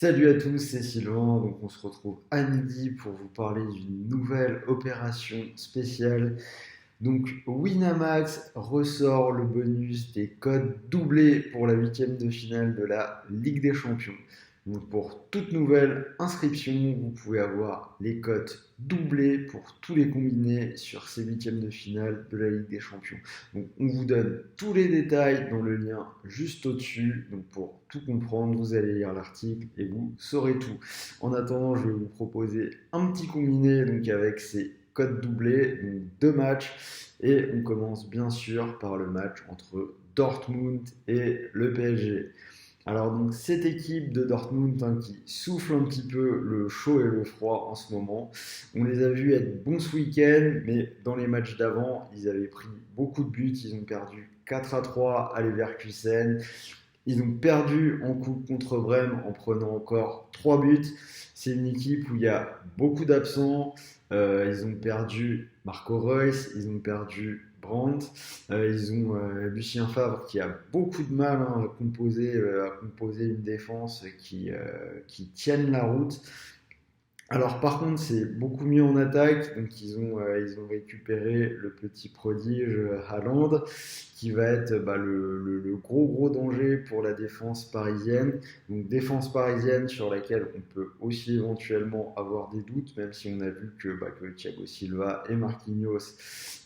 Salut à tous, c'est Sylvain. Donc on se retrouve à midi pour vous parler d'une nouvelle opération spéciale. Donc Winamax ressort le bonus des codes doublés pour la huitième de finale de la Ligue des Champions. Donc pour toute nouvelle inscription, vous pouvez avoir les codes doublés pour tous les combinés sur ces huitièmes de finale de la Ligue des Champions. Donc on vous donne tous les détails dans le lien juste au-dessus. Donc pour tout comprendre, vous allez lire l'article et vous saurez tout. En attendant, je vais vous proposer un petit combiné donc avec ces codes doublés, donc deux matchs. Et on commence bien sûr par le match entre Dortmund et le PSG. Alors donc cette équipe de Dortmund qui souffle un petit peu le chaud et le froid en ce moment, on les a vus être bons ce week-end, mais dans les matchs d'avant, ils avaient pris beaucoup de buts, ils ont perdu 4-3 à Leverkusen, ils ont perdu en coupe contre Brême en prenant encore 3 buts. C'est une équipe où il y a beaucoup d'absents. Ils ont perdu Marco Reus, ils ont perdu Brandt, ils ont Lucien Favre qui a beaucoup de mal à composer une défense qui tienne la route. Alors par contre, c'est beaucoup mieux en attaque. Donc ils ont récupéré le petit prodige Haaland, qui va être le gros danger pour la défense parisienne. Donc défense parisienne sur laquelle on peut aussi éventuellement avoir des doutes, même si on a vu que Thiago Silva et Marquinhos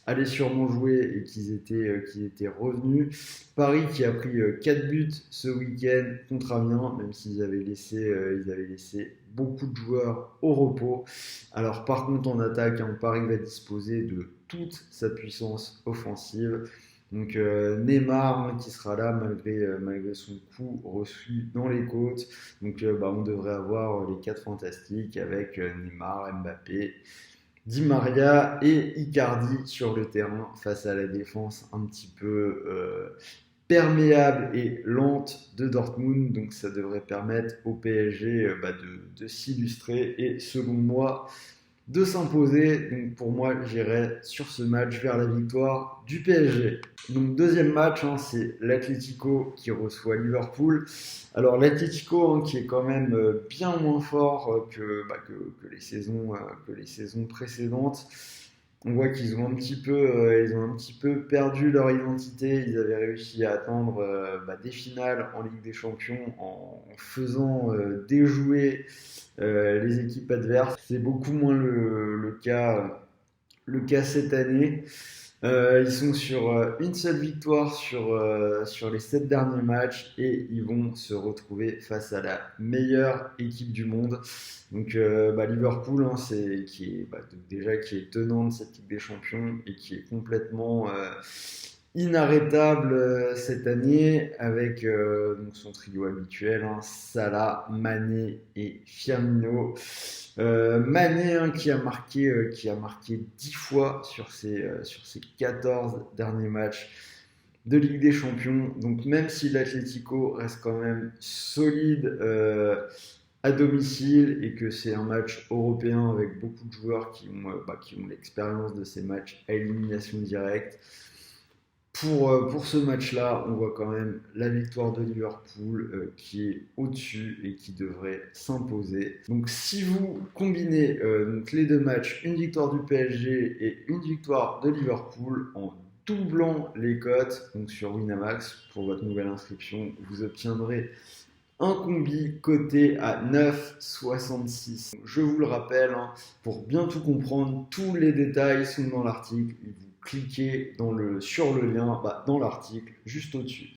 allaient sûrement jouer et qu'ils étaient revenus. Paris qui a pris 4 buts ce week-end contre Amiens, même ils avaient laissé beaucoup de joueurs au repos. Alors par contre en attaque, Paris va disposer de toute sa puissance offensive. Donc Neymar qui sera là malgré son coup reçu dans les côtes. Donc on devrait avoir les 4 fantastiques avec Neymar, Mbappé, Di Maria et Icardi sur le terrain face à la défense un petit peu perméable et lente de Dortmund. Donc ça devrait permettre au PSG de s'illustrer et selon moi de s'imposer. Donc pour moi, j'irai sur ce match vers la victoire du PSG. Donc deuxième match, c'est l'Atlético qui reçoit Liverpool. Alors l'Atlético qui est quand même bien moins fort que les saisons précédentes. On voit qu'ils ont ils ont un petit peu perdu leur identité. Ils avaient réussi à atteindre des finales en Ligue des Champions en faisant déjouer les équipes adverses. C'est beaucoup moins le cas cette année. Ils sont sur une seule victoire sur les 7 derniers matchs et ils vont se retrouver face à la meilleure équipe du monde. Donc Liverpool, qui est tenant de cette Ligue des Champions et qui est complètement inarrêtable cette année avec donc son trio habituel, Salah, Mané et Firmino. Mané qui a marqué 10 fois sur ses 14 derniers matchs de Ligue des Champions. Donc même si l'Atlético reste quand même solide à domicile et que c'est un match européen avec beaucoup de joueurs qui ont l'expérience de ces matchs à élimination directe, pour ce match-là, on voit quand même la victoire de Liverpool qui est au-dessus et qui devrait s'imposer. Donc si vous combinez donc les deux matchs, une victoire du PSG et une victoire de Liverpool en doublant les cotes donc sur Winamax pour votre nouvelle inscription, vous obtiendrez un combi coté à 9,66. Je vous le rappelle, pour bien tout comprendre, tous les détails sont dans l'article. Vous cliquez sur le lien dans l'article juste au-dessus.